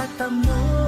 matatamo.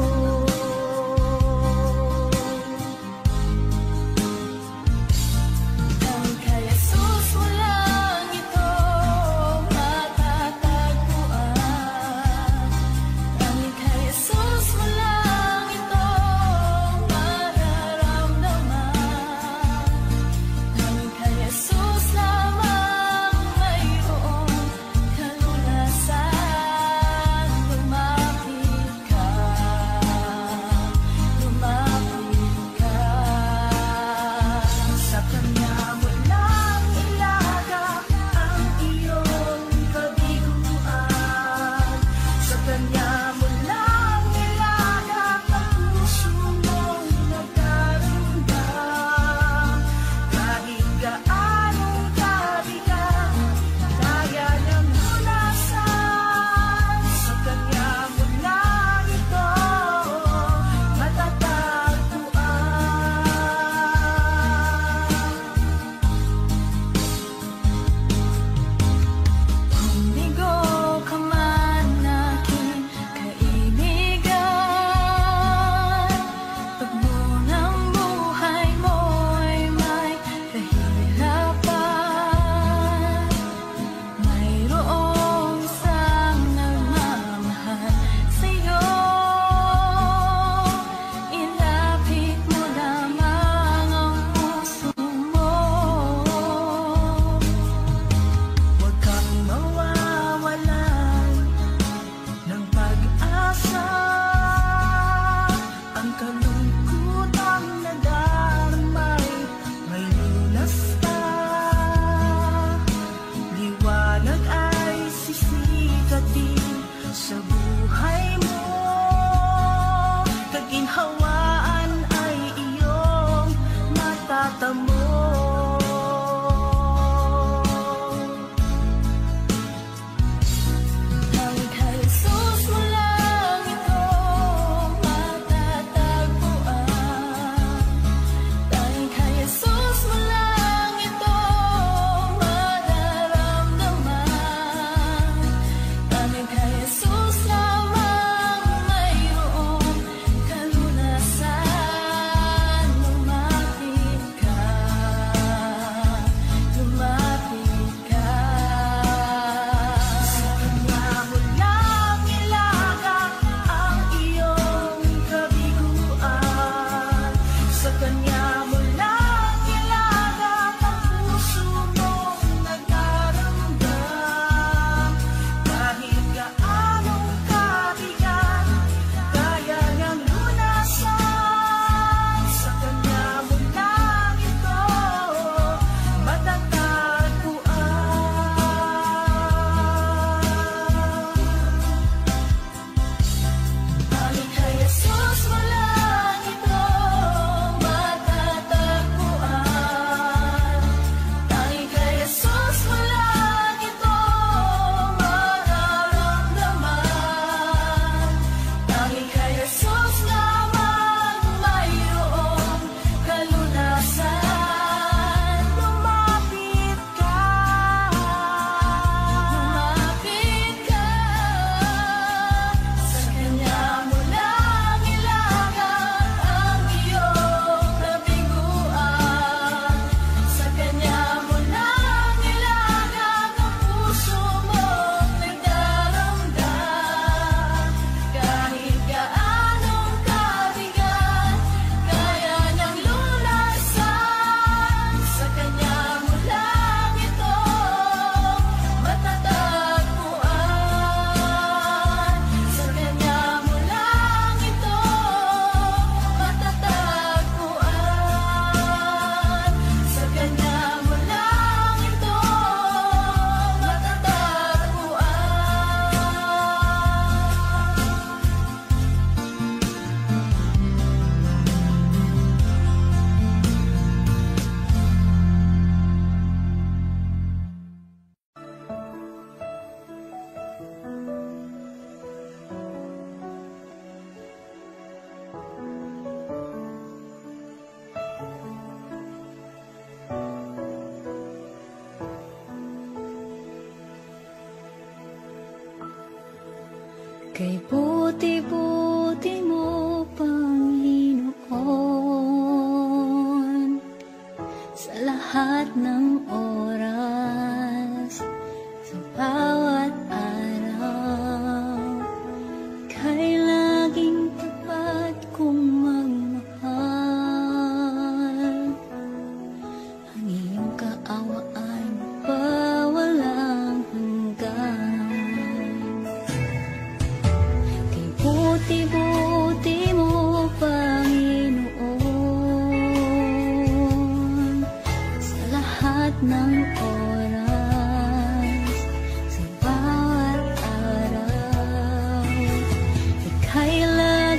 Kay buti-buti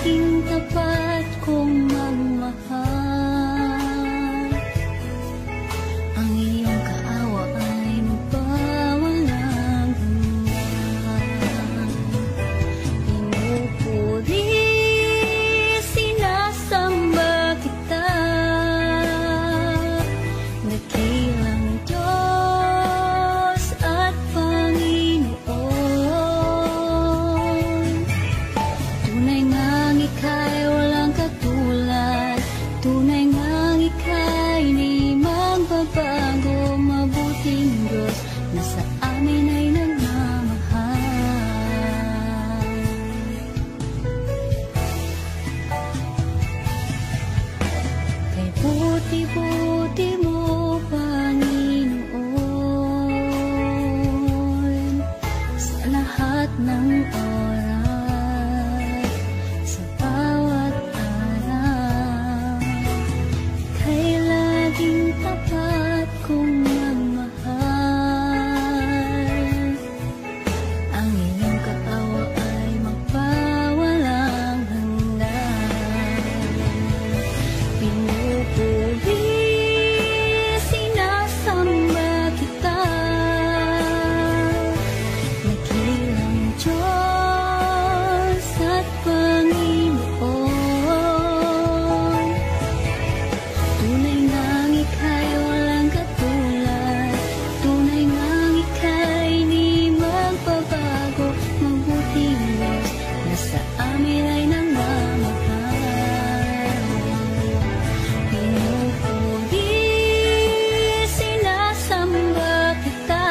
laging tapat kong magmahal. Ang iyong kaawa ay magpawalang hanggan. Pinupuri, sinasamba kita, dakilang Diyos at Panginoon. Tunay ngang ika'y walang katulad, tunay ngang ika'y di magbabago. Mabuting Diyos na sa amin ay nagmamahal. Kay buti-buti mo, Panginoon, sa lahat ng oras, sa bawat araw, kay laging tapat kong magmahal. Ang iyong kaawa ay magpawalang hanggan. Pinupuri, sinasamba kita, dakilang Diyos at Panginoon. Tunay ngang ika'y walang katulad, tunay ngang ika'y di magbabago. Mabuting Diyos na sa amin ay nagmamahal. Pinupuri, sinasamba kita,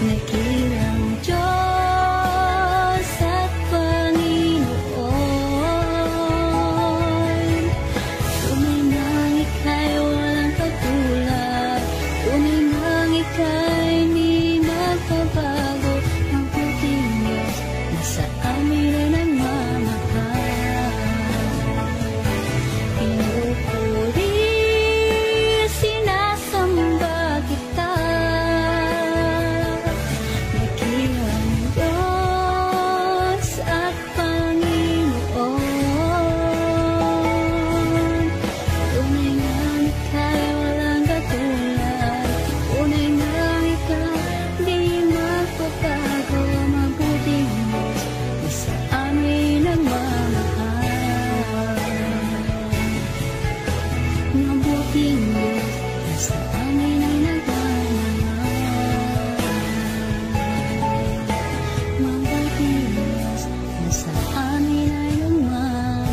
dakilang Diyos at Panginoon. Tunay ngang ika'y walang katulad, tunay ngang ika'y di magbabago. Mabuting Diyos na sa amin ay nagmamahal. Pinupuri, sinasamba kita, dakilang Diyos at Panginoon. Tunay ngang ika'y walang katulad, tunay ngang ika'y di magbabago. Mabuting Diyos na sa amin nagmamahal. Mabuting Diyos na sa amin ay nagmamahal. Mabuting Diyos na sa amin ay nagmamahal.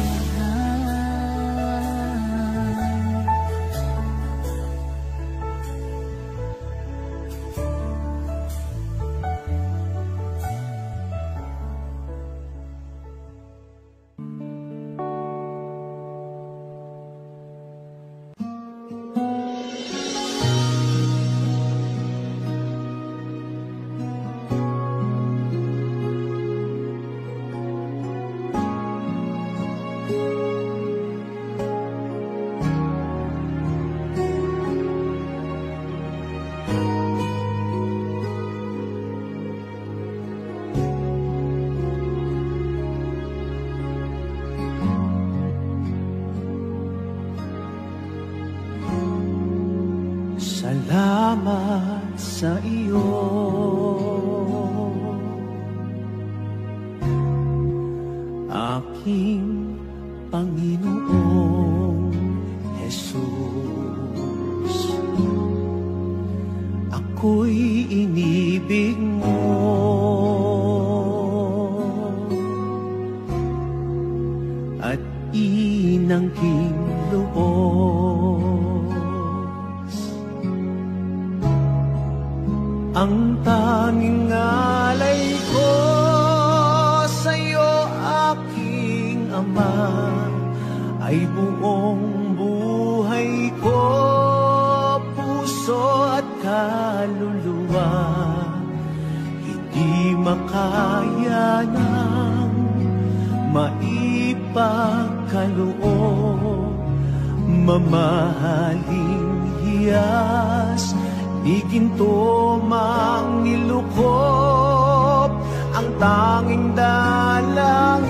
Salamat sa iyo, aking Panginoong Jesus. Ako'y inibig mo at inangking loob. Ang tanging alay ko sa'yo, aking Ama, ay buong buhay ko, puso at kaluluwa. Hindi makaya ng maipagkaloob, mamahaling hiyas di ginto mang nilukop. Ang tanging dalangin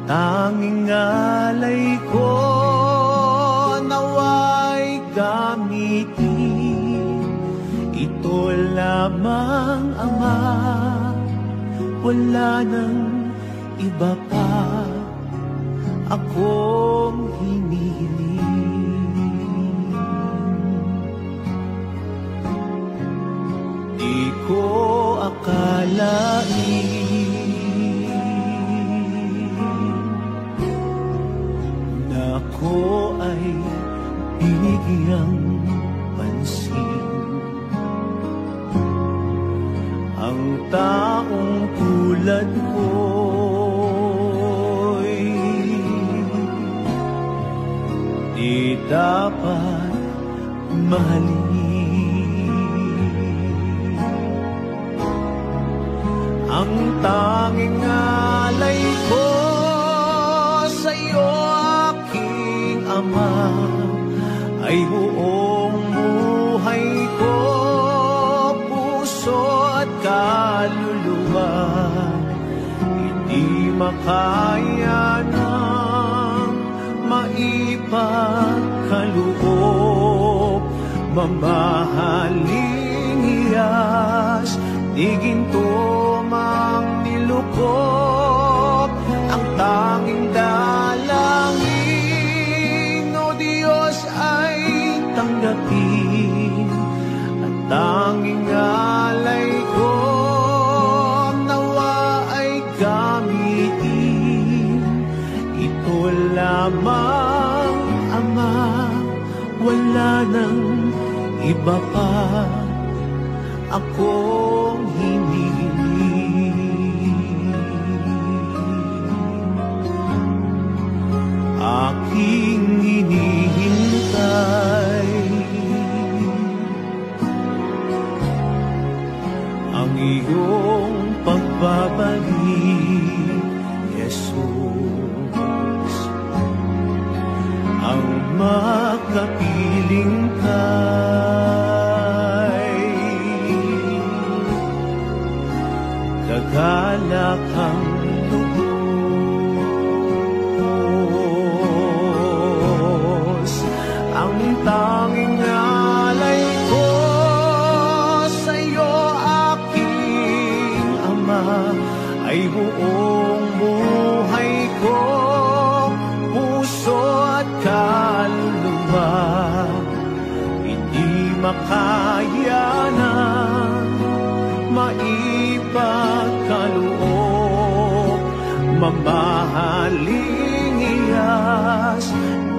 tanging alay ko naway gamitin. Ito lamang, Ama, wala nang iba pa akong hinihiling. Di ko akalain na ako ay binigyang pansin. Ang taong tulad ko'y di dapat mahalin. Ang tanging alay ko sa'yo, aking Ama, ay buong buhay ko, puso at kaluluwa. Hindi makaya ng maipagkaloob, mamahaling hiyas, di ginto mang nilukop. Ang tanging dalangin, O Diyos, ay tanggapin. At tanging alay ko nawa ay gamitin. Ito lamang, Ama, wala nang iba pa akong hinihiling. Aking hinihintay ang iyong pagbabalik, Jesus. Ang makapiling kay kagalakang lubos. Ang tanging alay ko sa'yo, aking Ama, ay buong buhay ko, puso at kaluluwa. Hindi makaya na maipagkaloob, mamahaling hiyas,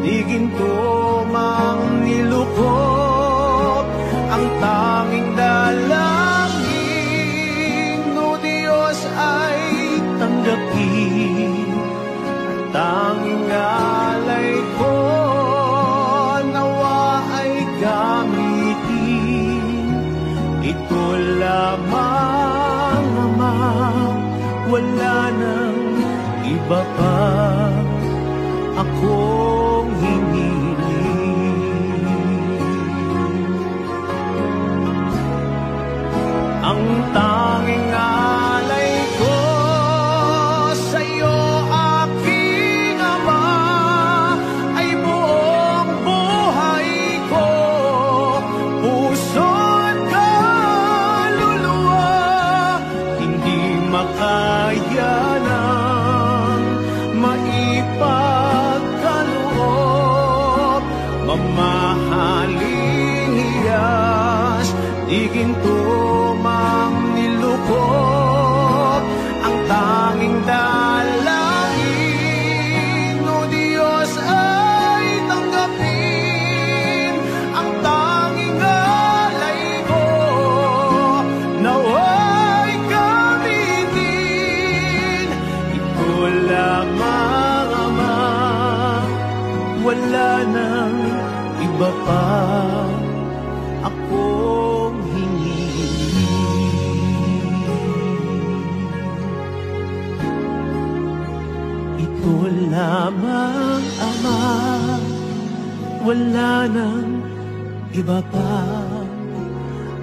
di ginto mang nilukop. Ang tanging dalangin, O Diyos, ay tanggapin. Ang tanging alay ko nawa ay gamitin. Ito lamang, Ama, wala nang iba pa akong hinihiling. Ang tanging alay ko sa'yo, aking Ama, ay buong buhay ko, puso at kaluluwa. Hindi makaya ng maipagkaloob, mamahaling hiyas, di ginto mang nilukop. Ang tanging dalangin, O Diyos, ay tanggapin. Ang tanging alay ko naway gamitin. Ito lamang, Ama, wala nang iba pa akong hinihiling. Ito lamang, Ama, wala nang iba pa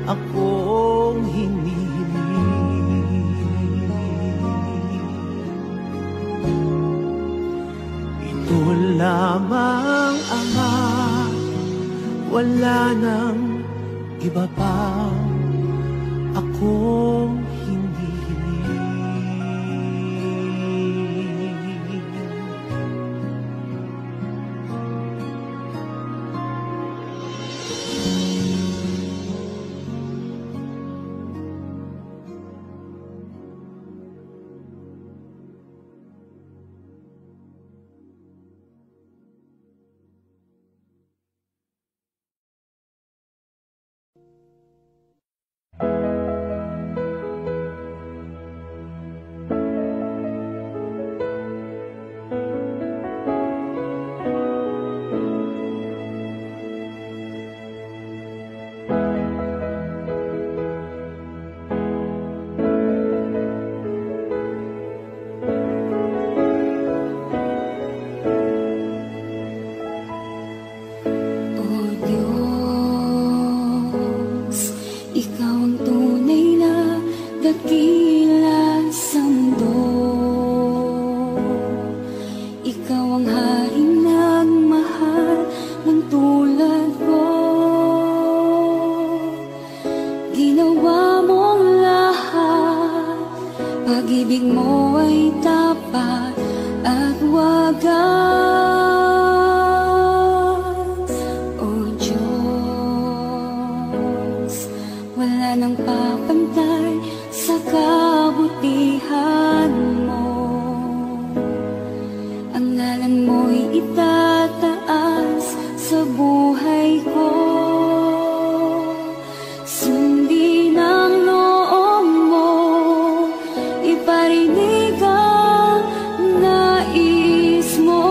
akong hinihiling. wala nang iba pa akong hindi hiling. Pag-ibig mo ay tapat at wagas. O Diyos, wala nang papantay sa kabutihan mo. Ang ngalan mo'y itataas sa buhay ko. Sundin ang loob mo, iparinig ang nais mo.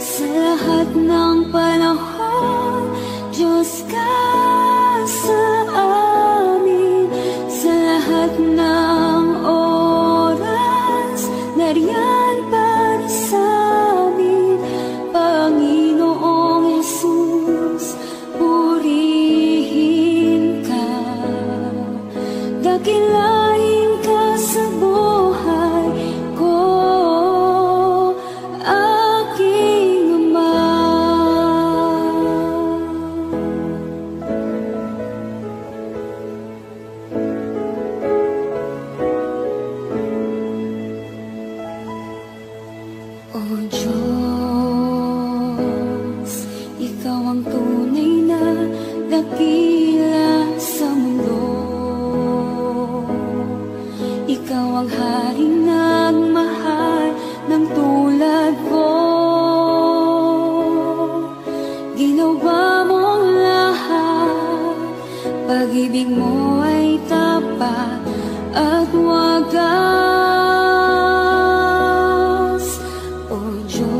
Sa lahat ng panahon, Diyos ka sa amin. Sa lahat ng oras, nariyan para sa amin. Panginoong Jesus, purihin ka. Dakilain ka sa buhay ko, aking Ama. O Diyos, Ikaw ang tunay na dakila sa mundo. Ikaw ang haring nagmahal ng tulad ko. Ginawa mong lahat, pag-ibig mo ay tapat at wagas. O Diyos,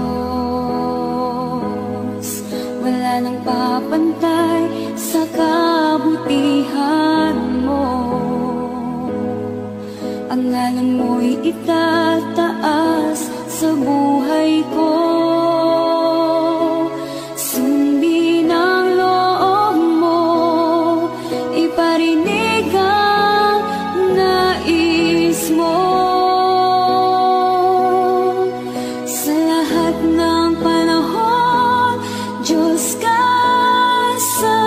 wala nang papantay sa kabutihan mo. Ang ngalan mo'y itataas sa buhay ko. Sundin ang loob mo, iparinig ang nais mo. Sa lahat ng panahon, Diyos ka sa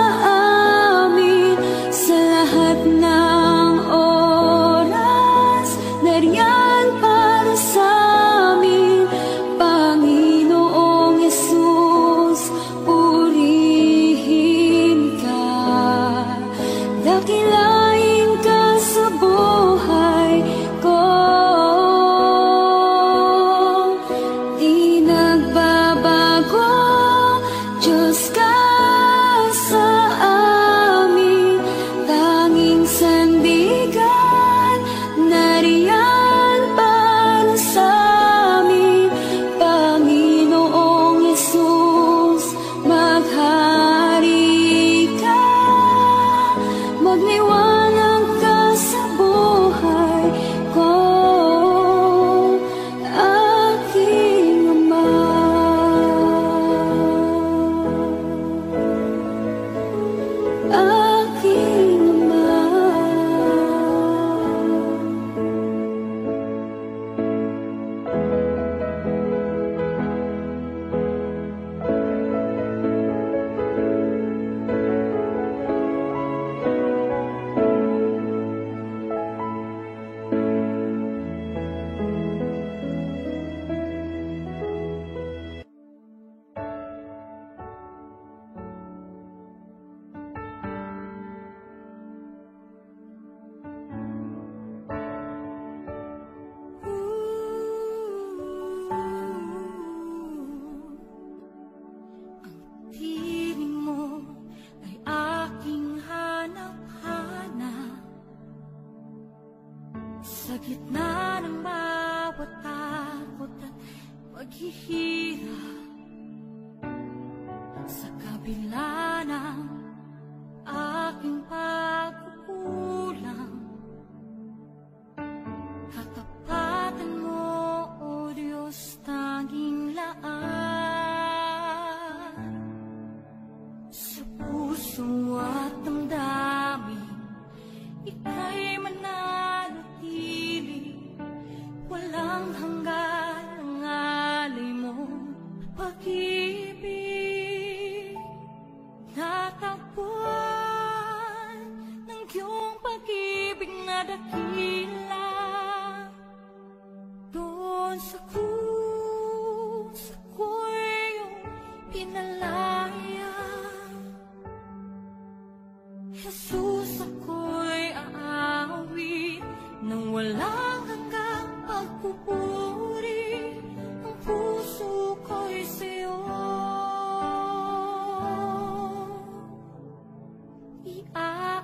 amin. Sa lahat ng oras, nariyan para sa amin. Panginoong Jesus, purihin ka. Dakilain ka sa buhay ko. Di nagbabago, Diyos ka sa amin. Tanging sandigan, nariyan para sa amin. Panginoong Jesus, maghari ka, magliwanag gitna ng bawat takot at paghihirap, sa kabila ng aking pagkukulang, katapatan mo, O Diyos, tanging laan. Sa puso at damdamin, ika'y mananatili, walang hanggan ang alay mo, pag-ibig. Natagpuan ng iyong pag-ibig na dakila, doon sa krus ako'y iyong pinalaya. Jesus, ako'y aawit nang walang hanggang pagpupuri, ang puso ko'y sa'yo iaalay.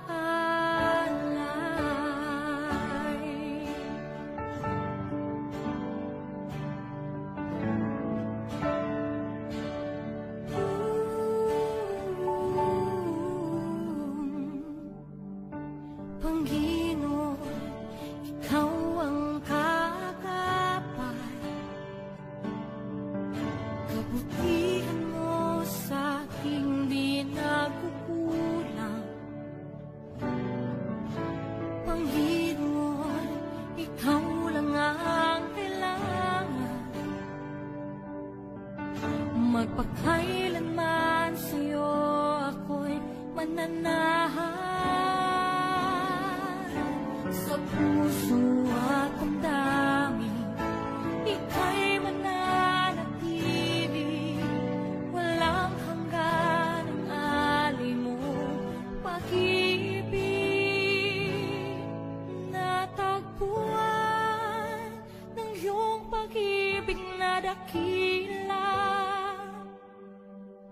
Panginoon, ikaw ang kagapay, kabutihan mo sa aking di nagkukulang. Panginoon, ikaw lang ang kailangan, magpakailanman sa'yo ako'y mananahan. Sa puso at damdamin, ika'y mananatili, walang hanggan ang alay mo, pag-ibig. Natagpuan ng iyong pag-ibig na dakila,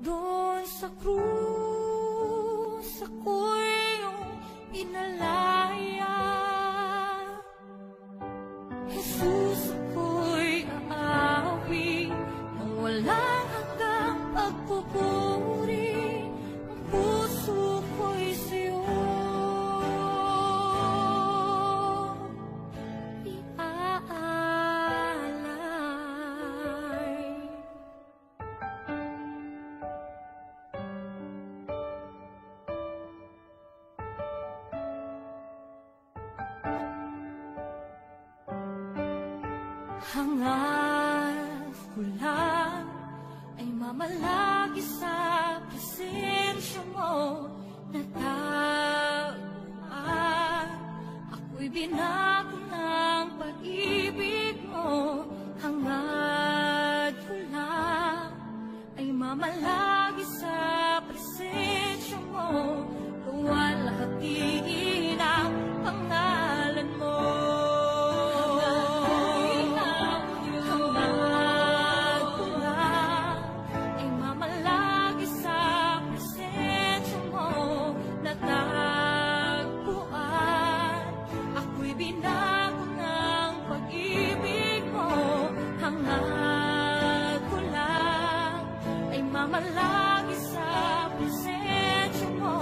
doon sa krus ako'y iyong pinalaya. Jesus, ako'y aawit nang walang hanggang pagpupuri, ang puso ko'y sa'yo iaalay. Hangat ko lang ay mamalagi sa presensya mo, natagpuan ako'y binago ng pag-ibig mo. Hangat ko lang ay mamalagi sa presensya mo, luwalhatiin ang pangalan mo. Malagi sa presensya mo,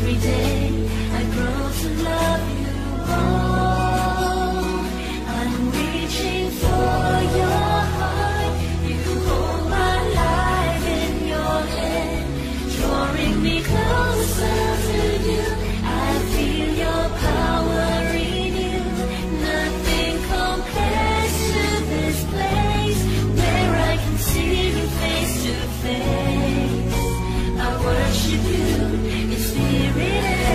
Every day I grow to love you more. I'm reaching for your heart. You hold my life in your hand, drawing me closer to you. I feel your power in you. Nothing compares to this place where I can see you face to face. I worship you in spirit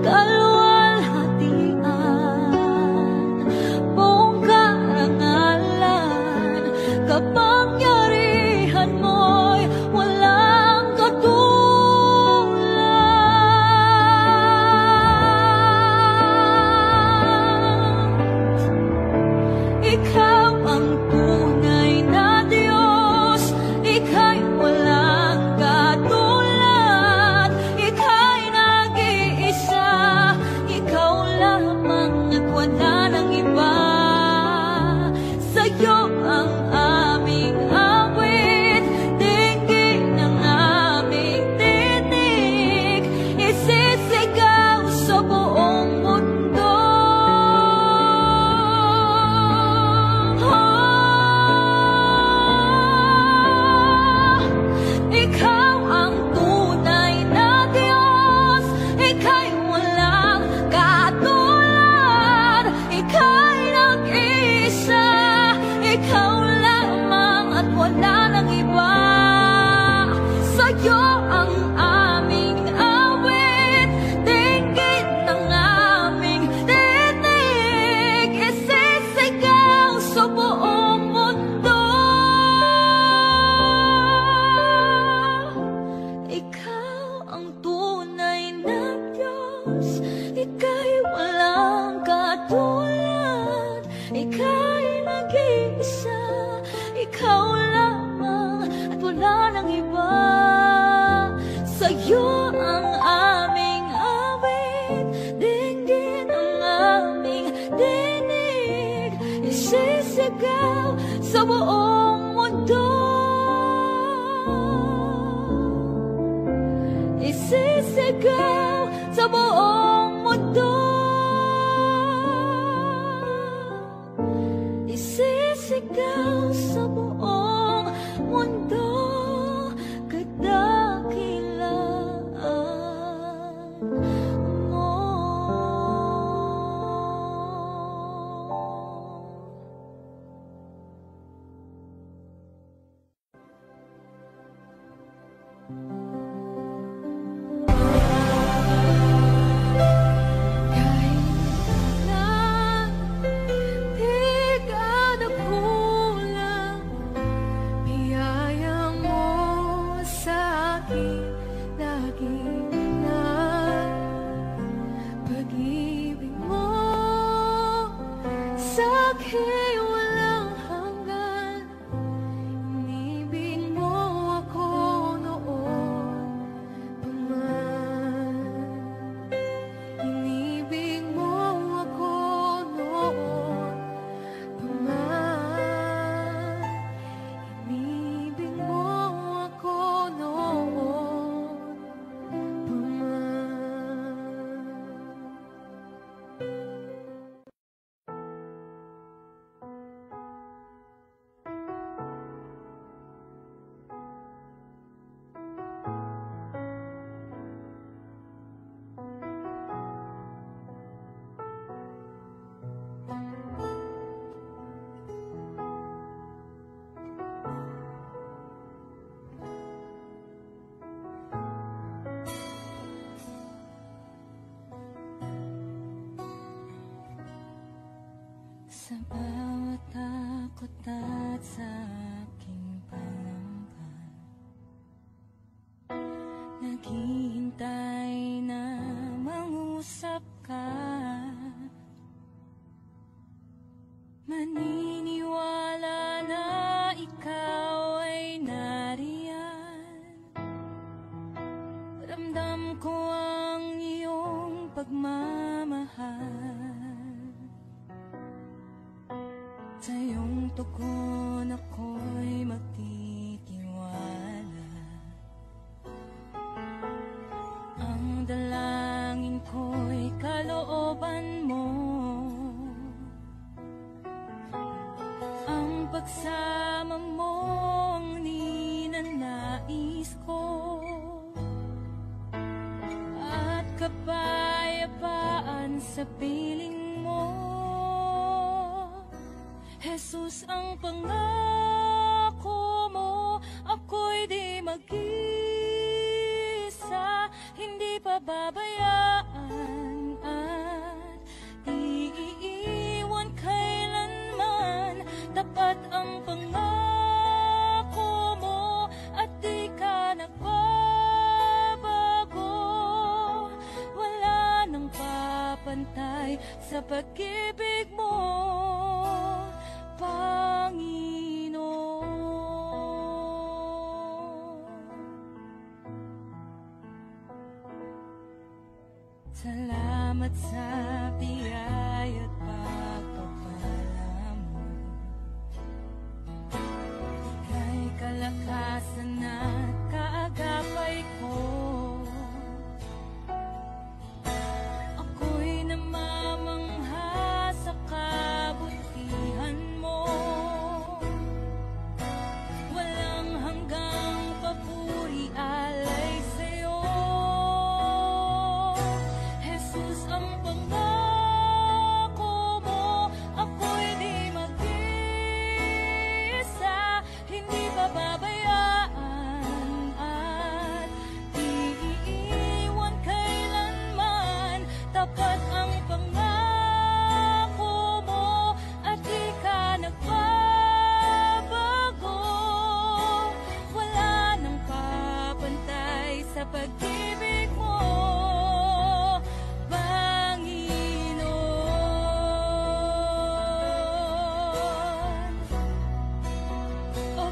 kaluwalhatian, buong karangalan, kapangyarihan mo'y walang katulad. Ikaw ang tunay na Diyos, ika'y walang katulad, ika'y nag-iisa, ikaw lamang at wala nang iba. Sa'yo ang aming awit, dinggin ang aming tinig, isisigaw sa buong mundo. Ikaw ang tunay na Diyos, ika'y walang katulad, ika'y nag-iisa, ikaw lamang at wala nang iba. Sa'yo ang aming awit, dinggin ang aming tinig, isisigaw sa buong mundo. Ikaw ang tunay na Diyos, ika'y walang katulad, ika'y nag-iisa, ikaw lamang at wala nang iba. Sa'yo ang aming awit, dinggin ang aming dinig, isisigaw sa buong mundo. Isisigaw sa buong mundo. Isisigaw sa buong mundo, kadakilaan mo. Sa bawat takot at sa aking panampan, naghihintay na mangusap ka. Maniniwala na ikaw ay nariyan. Ramdam ko ang iyong pagmamahal. Sa iyong tugon ako'y magtitiwala. Ang dalangin ko'y kalooban mo. Ang pagsama mo ang ninanais ko. At kapayapaan sa piling mo. Jesus, ang pangako mo, ako'y di mag-isa, hindi pababayaan mapapantay sa pag-ibig mo, Panginoon. Salamat sa biyaya at pagpapala mo. Ika'y kalakasan at kaagapay ko. Ako'y namamangha sa kabutihan mo. Walang hanggang papuri alay sa'yo. Jesus, ang pangako mo, ako'y di mag-isa, hindi pababayaan at di iiwan kailanman. Tapat ang pangako mo at di ka nagbabago. Wala nang papantay sa pag-ibig mo, Panginoon. O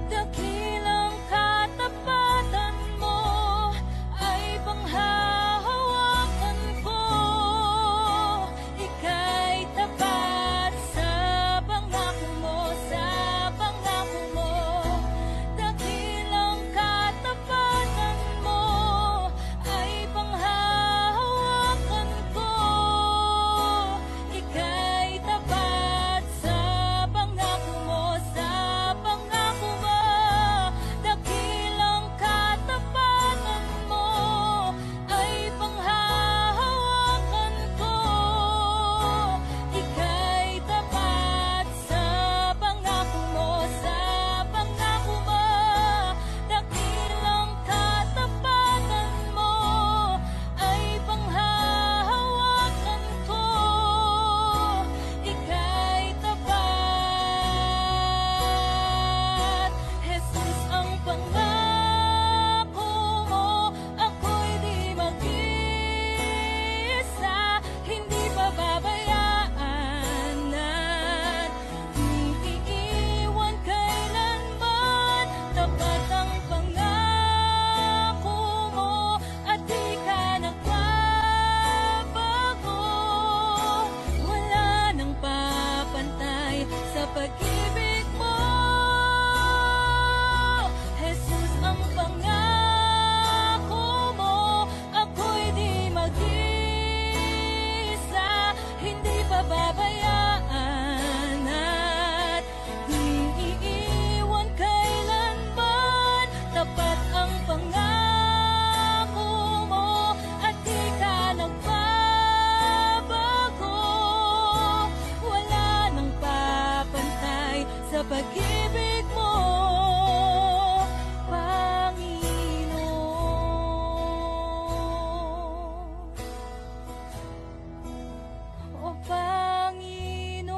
dakilang katapatan mo ay panghahawakan ko. Ika'y tapat sa pangako mo, sa pangako mo. Dakilang katapatan mo ay panghahawakan ko. Ika'y tapat sa pangako mo, sa pangako mo. Dakilang katapatan mo ay panghahawakan ko. Ika'y tapat sa pangako mo, sa pangako mo. Dakilang katapatan mo ay panghahawakan ko. Ika'y tapat. Jesus, ang pangako mo, ako'y di mag-isa, hindi pababayaan at di iiwan kailanman. Tapat ang pangako mo at di ka nagbabago. Wala nang papantay sa pag-ibig mo, Jesus, ang pangako mo, ako'y di mag-isa, hindi pababayaan at di iiwan kailanman. Tapat ang pangako mo at di ka nagbabago. Wala nang papantay sa pag-ibig mo, Panginoon. O Panginoon.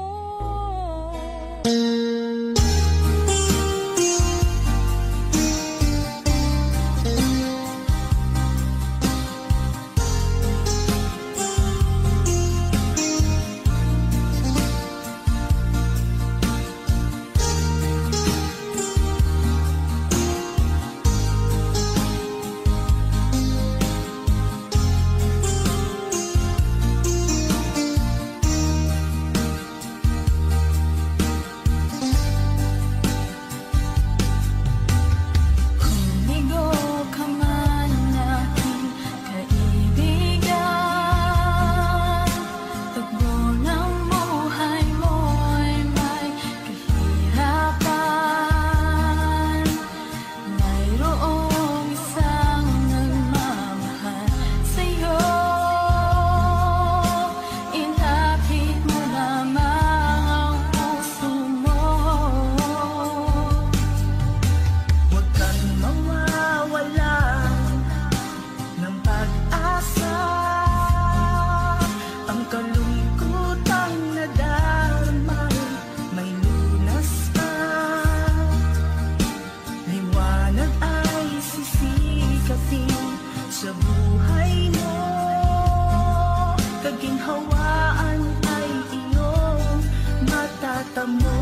itatamo.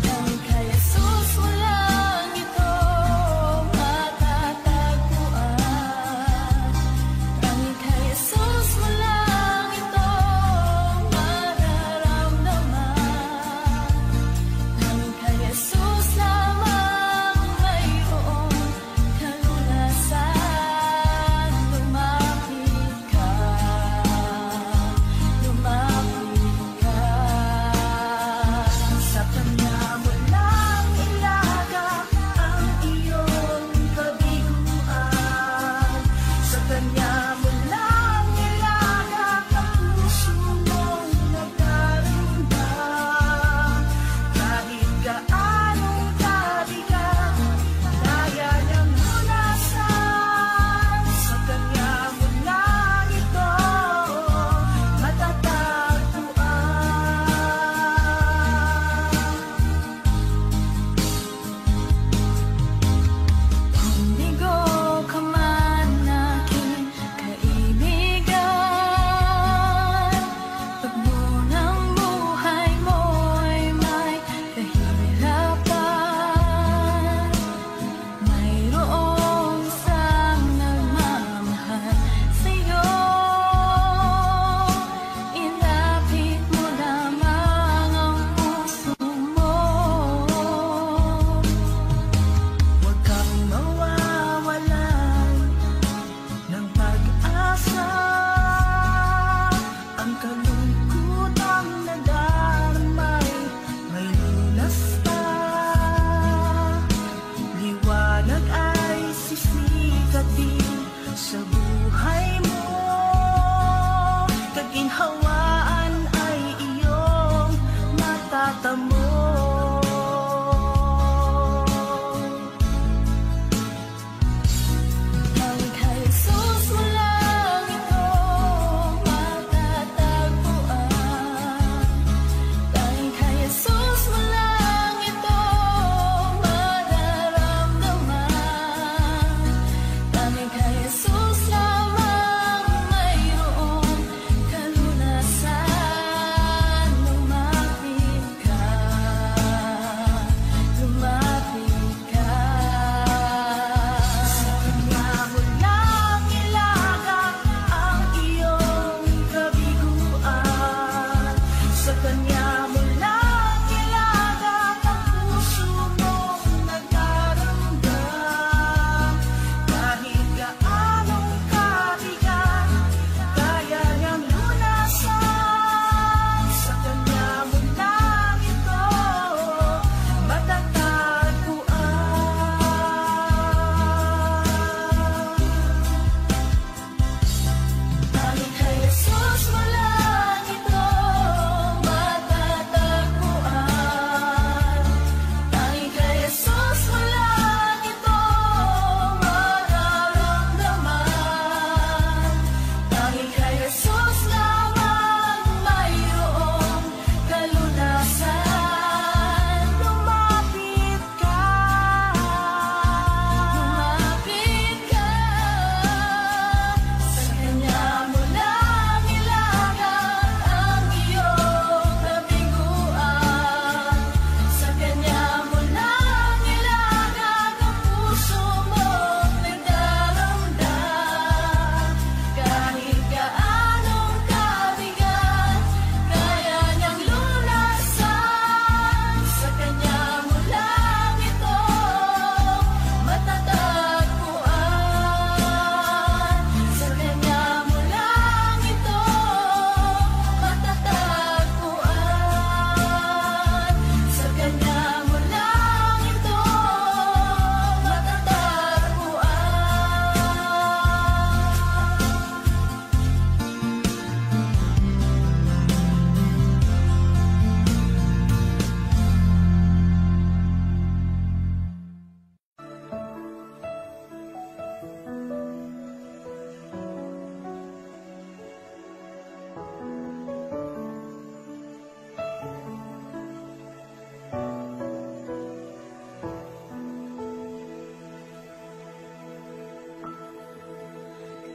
Langit kay Jesus, walang ito matatagpuan. Langit kay Jesus, walang ito mararamdaman. Langit kay Jesus lamang mayroong kalunasan. Lumapit ka.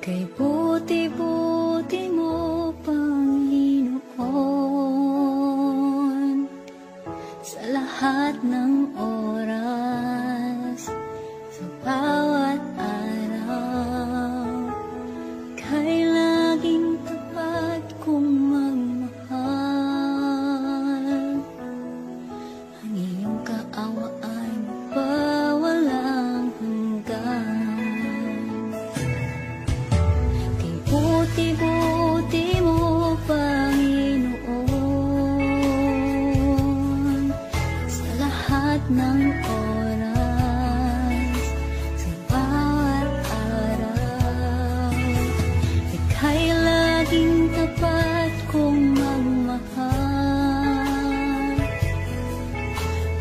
Kay buti-buti mo, Panginoon, sa lahat ng oras, sa bawat araw, kay laging tapat kong magmahal. Ang iyong kaawa ay mapawalang hanggan. Kay buti-buti mo, Panginoon, sa lahat ng oras, sa bawat araw, ika'y laging tapat kong magmahal.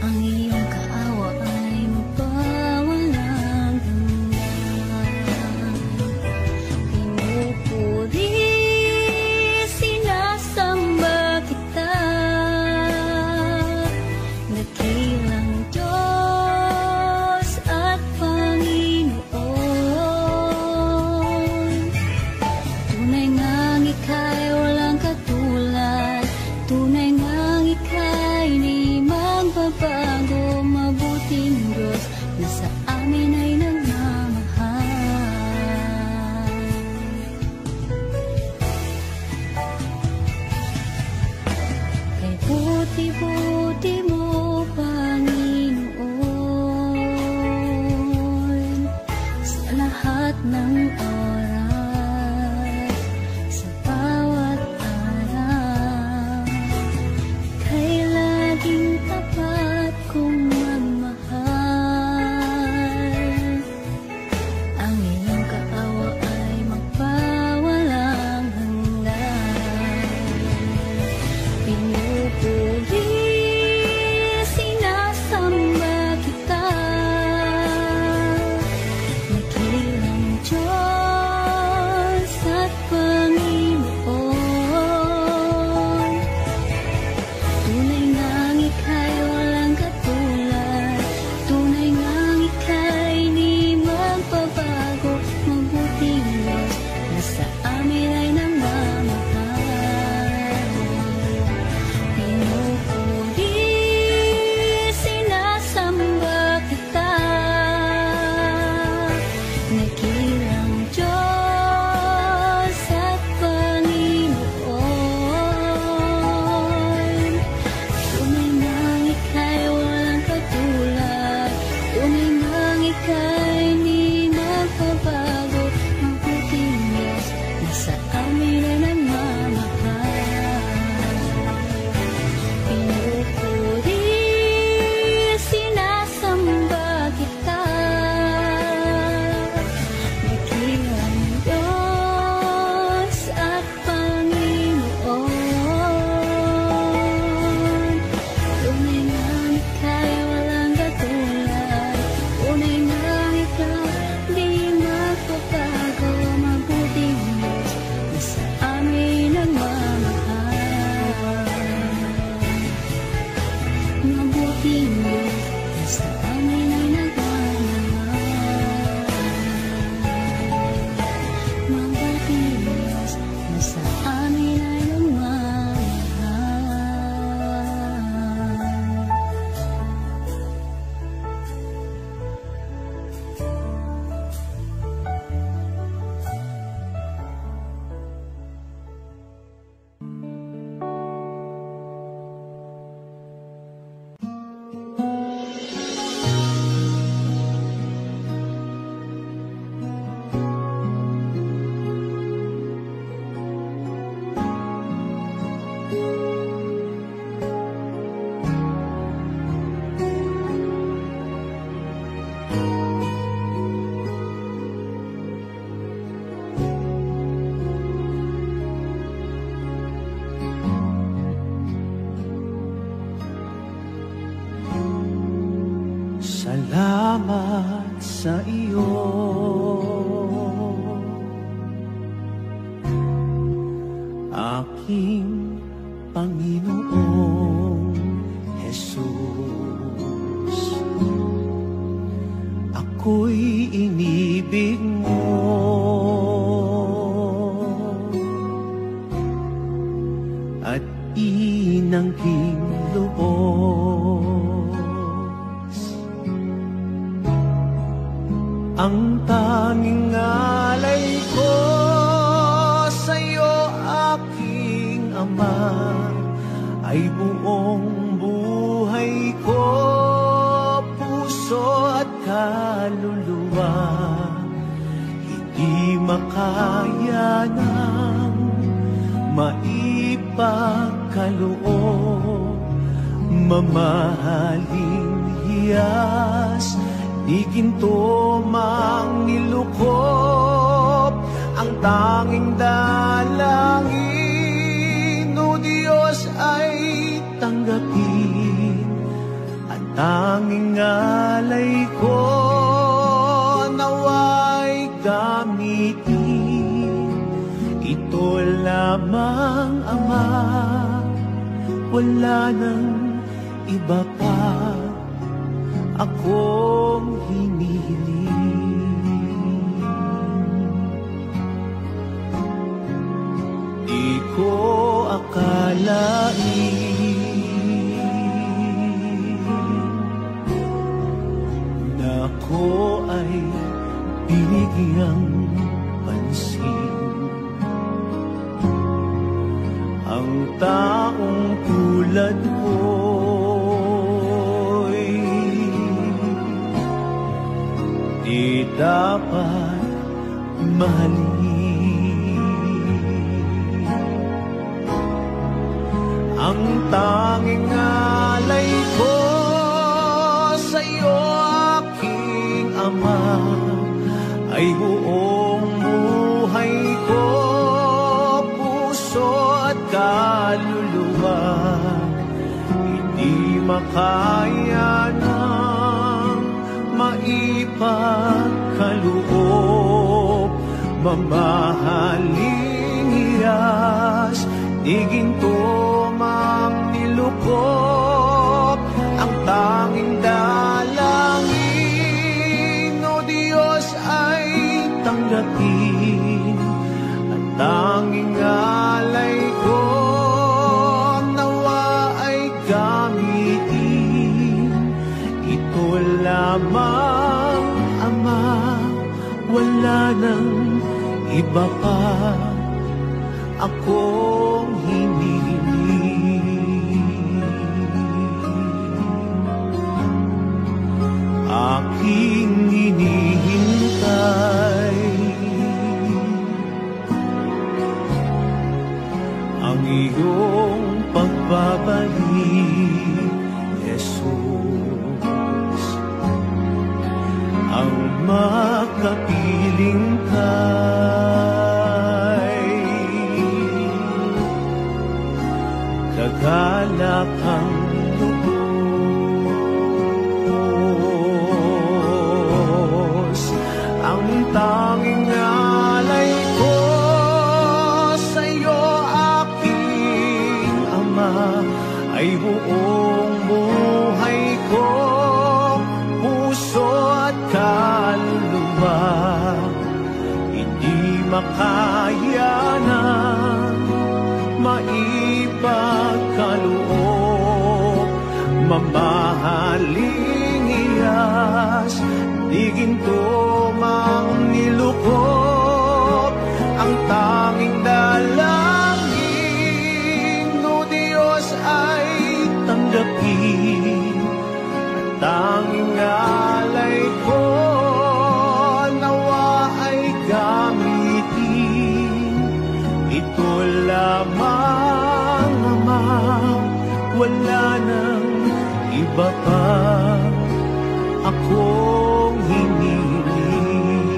Ang iyong kaawa ay mapawalang hanggan. Pinupuri, sinasamba kita, dakilang Diyos at Panginoon. Tunay ngang ika'y walang katulad, tunay ngang ika'y di magbabago, mabuting Diyos na sa amin ay nagmamahal. Kay buti-buti mo, Panginoon, sa lahat ng oras, sa bawat araw, kay laging tapat kong magmahal. Ang iyong kaawa ay magpawalang hanggan. Pinupuri, sinasamba kita, dakilang Diyos at Panginoon. Tunay ngang ika'y walang katulad, tunay ngang ika'y di magbabago, mabuting Diyos na sa amin ay nagmamahal. Pinupuri, sinasamba kita, dakilang Diyos at Panginoon. Tunay ngang ika'y walang katulad, tunay ngang ika'y di magbabago, mabuting Diyos na sa amin ay nagmamahal. Pinupuri, sinasamba kita, dakilang Diyos at Panginoon. Tunay ngang ika'y walang katulad, tunay ngang ika'y di magbabago, mabuting Diyos na sa amin nagmamahal. Mabuting Diyos na sa amin ay nagmamahal. Mabuting Diyos na sa amin ay nagmamahal. Salamat sa iyo, aking Panginoong Jesus. Ako'y inibig mo, inangking lubos. Ang tanging alay ko sa'yo, aking Ama, ay buong buhay ko, puso at kaluluwa. Hindi makaya ng maipagkaloob, mamahaling hiyas, di ginto mang nilukop. Ang tanging dalangin, o Diyos, ay tanggapin. Ang tanging alay ko, naway gamitin. Ito lamang, Ama, wala nang iba pa akong hinihiling. Di ko akalain na ako ay binigyang pansin. Ang taong tulad ko'y di dapat mahalin. Ang tanging alay ko sa'yo, aking Ama, ay buong buhay ko, puso at kaluluwa. Hindi makaya ng maipagkaloob, mamahaling hiyas, di ginto mang nilukop. Ang tanging dalangin, o Diyos, ay tanggapin. Ang tanging alay ko, nawa ay gamitin. Ito lamang, Ama, wala nang iba pa akong hinihiling. Aking hinihintay ang iyong pagbabalik, Jesus. Ang makapiling kay kagalakang lubos. Ang tanging alay ko sa'yo, aking Ama, ay buong buhay ko, puso at kaluluwa. Hindi makaya ng maipagkaloob, mamahaling hiyas, di ginto mang nilukop. Ang tanging dalangin, o Diyos, ay tanggapin. Ang tanging alay ko, nawa ay gamitin. Ito lamang, Ama, wala nang iba pa akong hinihiling.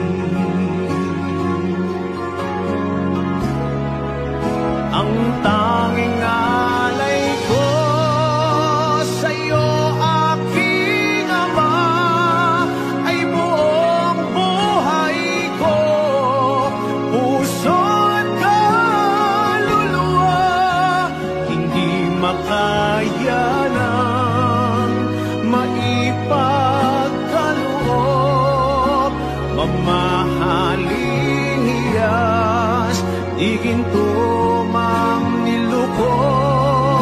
Ang tanging alay ko sa'yo, aking Ama, ay buong buhay ko, puso at kaluluwa. Hindi makaya ng maipagkaloob, mamahaling hiyas, di ginto mang nilukop.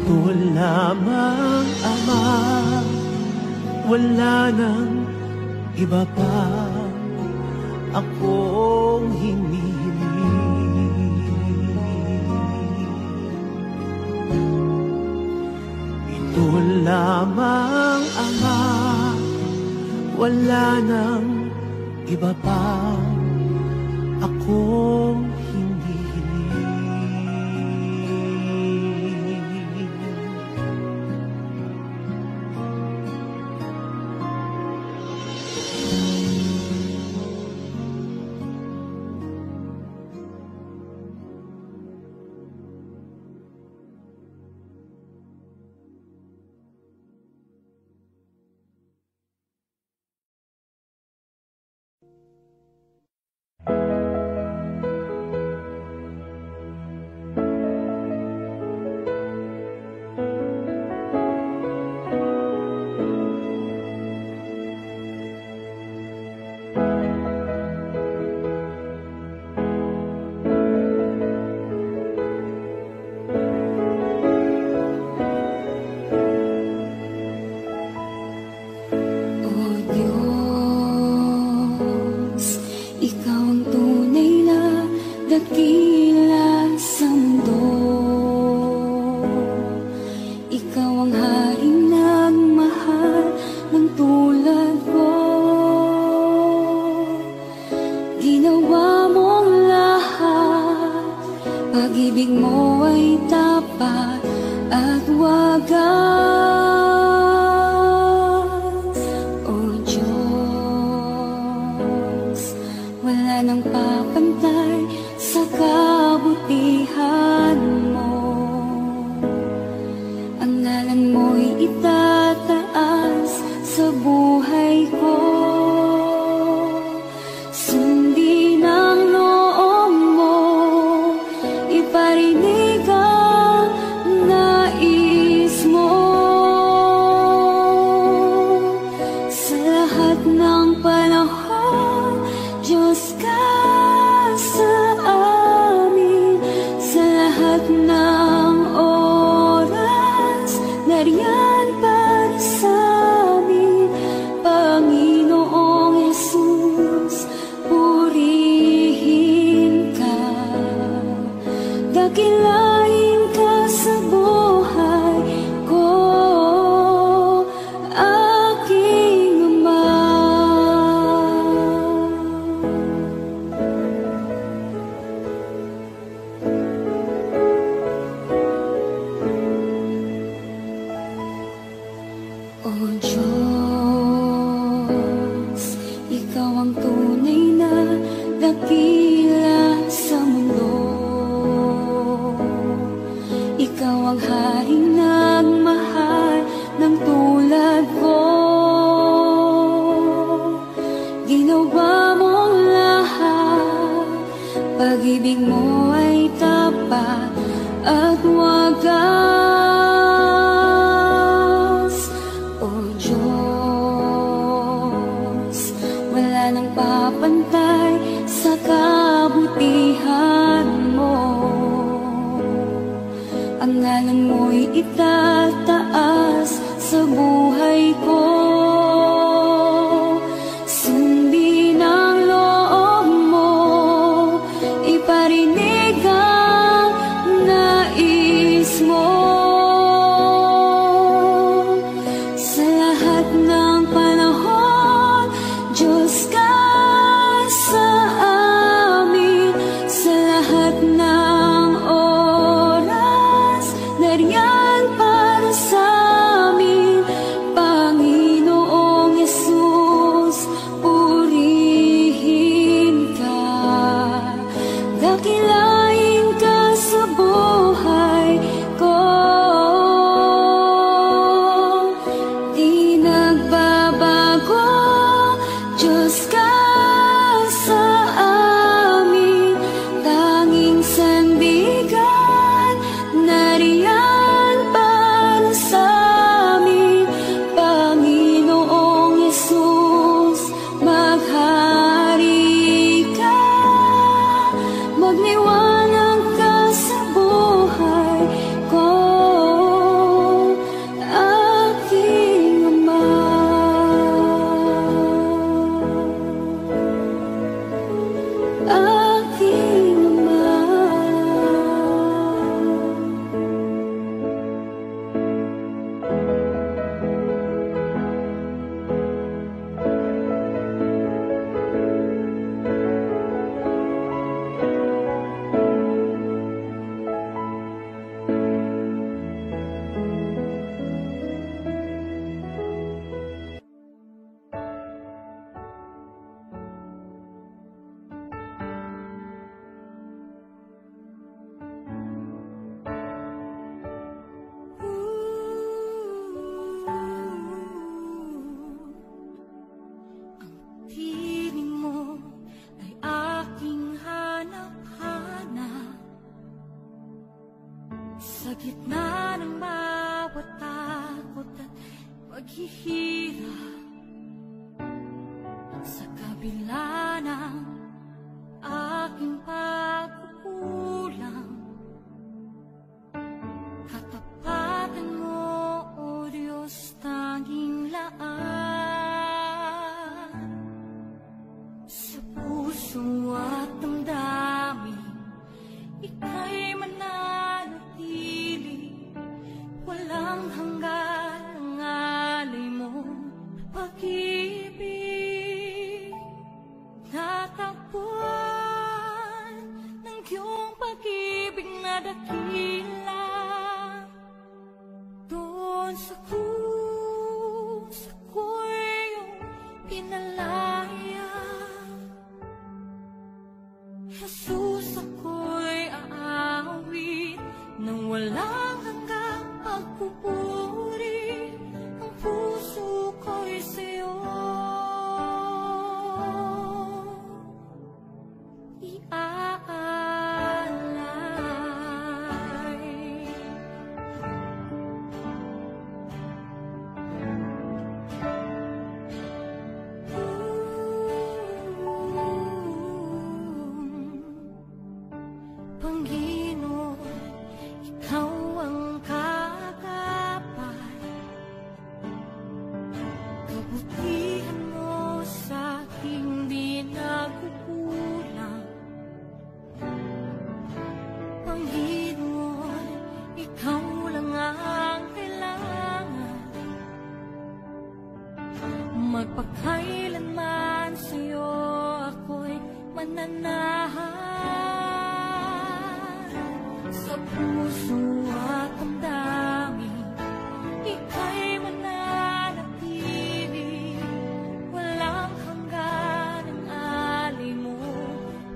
Ito lamang, Ama, wala nang iba pa akong hinihiling. Ito lamang, Ama, wala nang iba pa akong magniwanag ka sa buhay ko. Sa gitna ng bawat takot at paghihirap, sa kabila ng aking pagkukulang, katapatan mo, O Diyos, tanging laan. Sa puso at damdamin, ika'y mananatili, walang hanggan ang alay mo, pag-ibig. Natakbuhan ng iyong pag-ibig na dakila, doon sa krus ako'y iyong pinalaya. Jesus, ako'y aawit nang walang hanggang pagpupuri. Ang puso ko'y sa'yo iaalay. Panginoon, ikaw ang kagapay, kabutihan mo sa aking di nagkukulang. Panginoon, ikaw lang ang kailangan, magpakailanman sa'yo ako'y mananahan. Sa puso at damdamin, ika'y mananatili, walang hanggan ang alay mo,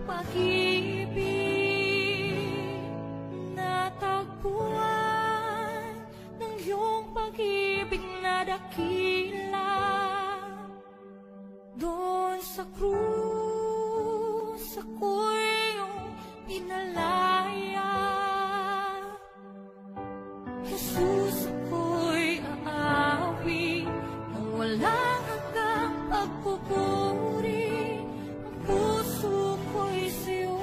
pag-ibig. Natagpuan ng iyong pag-ibig na dakila, doon sa krus ako'y iyong pinalaya. Jesus, ako'y aawit nang walang hanggang pagpupuri. Ang puso ko'y sa'yo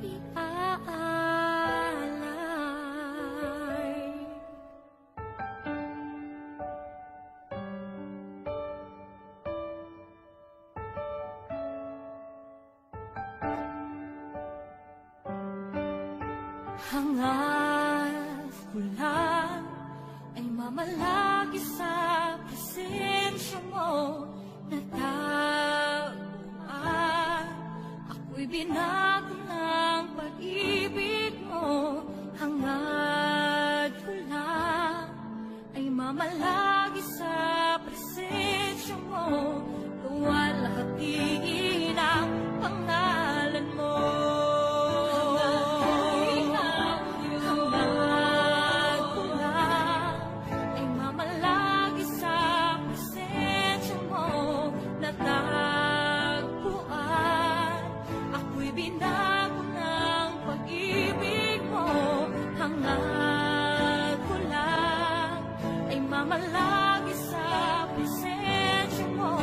iaalay. Hangad ko lang ay mamalagi sa presensya mo, na taguan ako'y binago ng pag-ibig mo. Hangad ko lang ay mamalagi sa presensya mo, luwalhatiin ang pangalan mo. Hangad ko lang ay mamalagi sa presensya mo,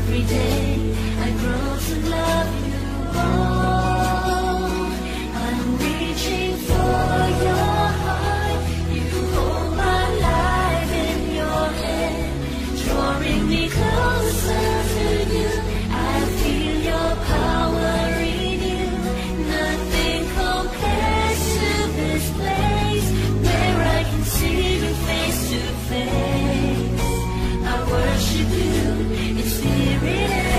Every day I grow to love you. Oh, I'm reaching for your heart. You hold my life in your hand, drawing me closer to you. I feel your power in you. Nothing compares to this place where I can see you face to face. I worship you in spirit and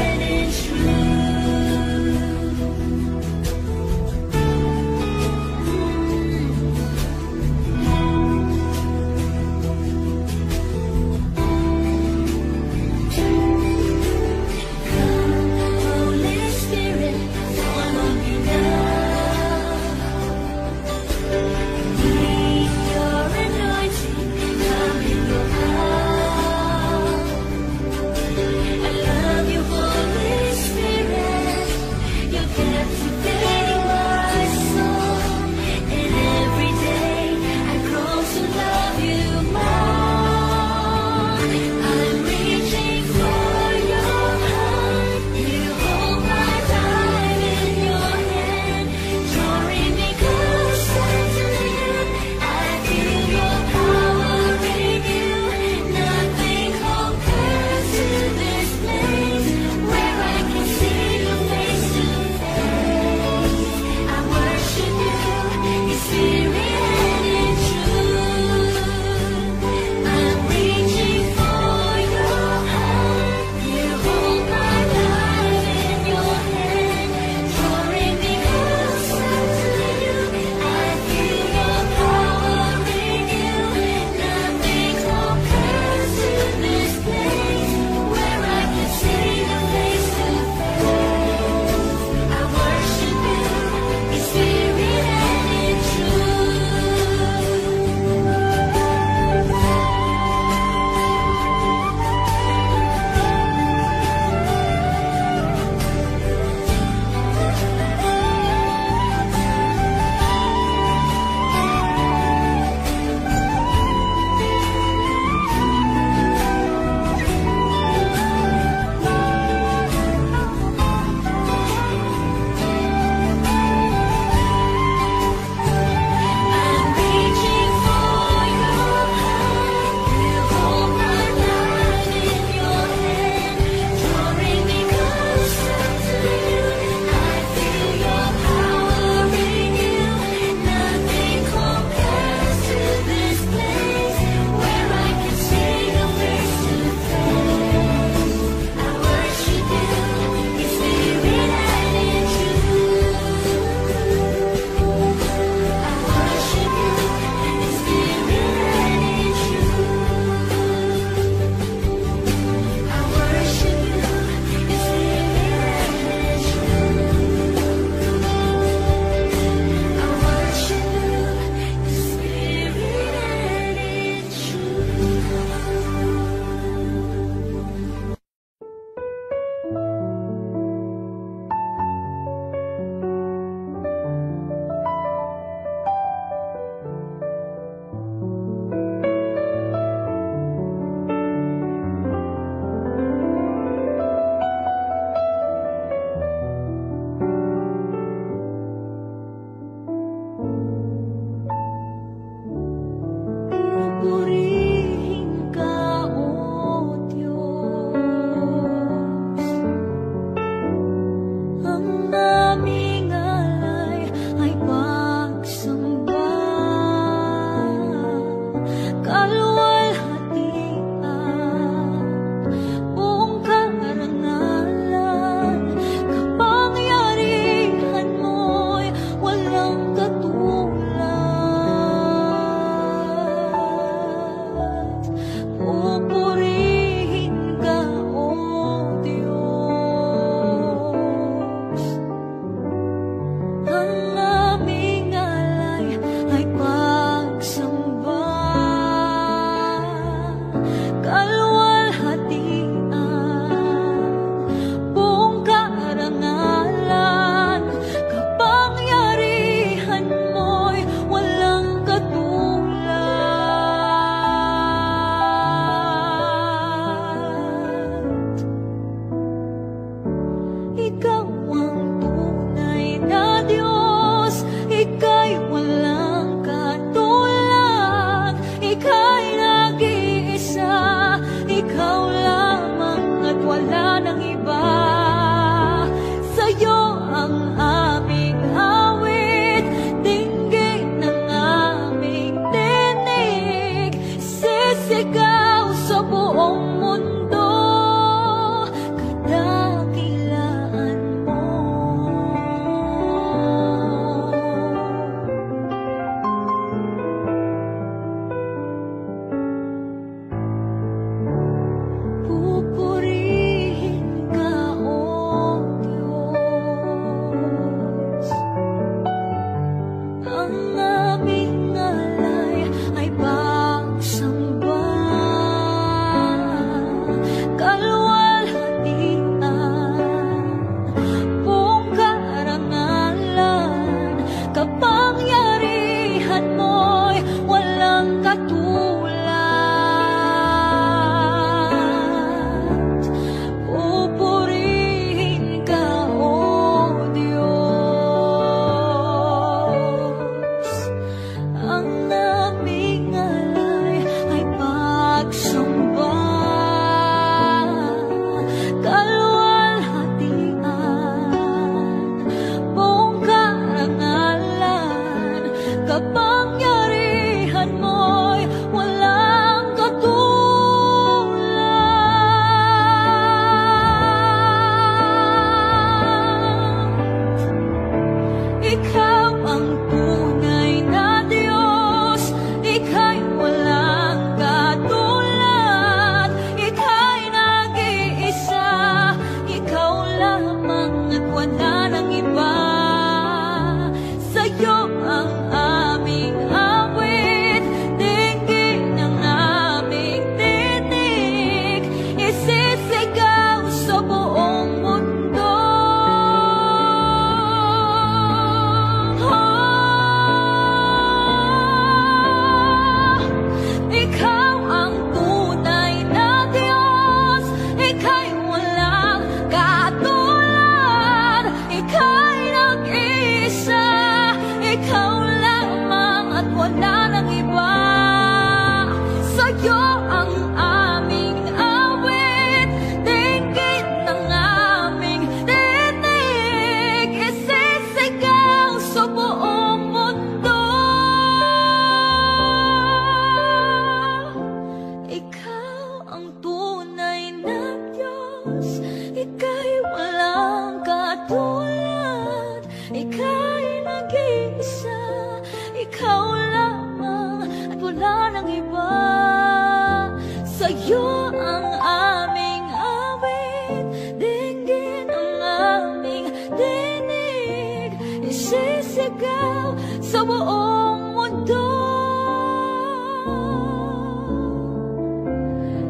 Isisigaw sa buong mundo.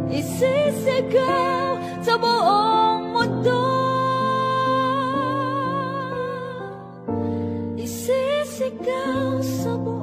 Isisigaw sa buong mundo. Isisigaw sa buong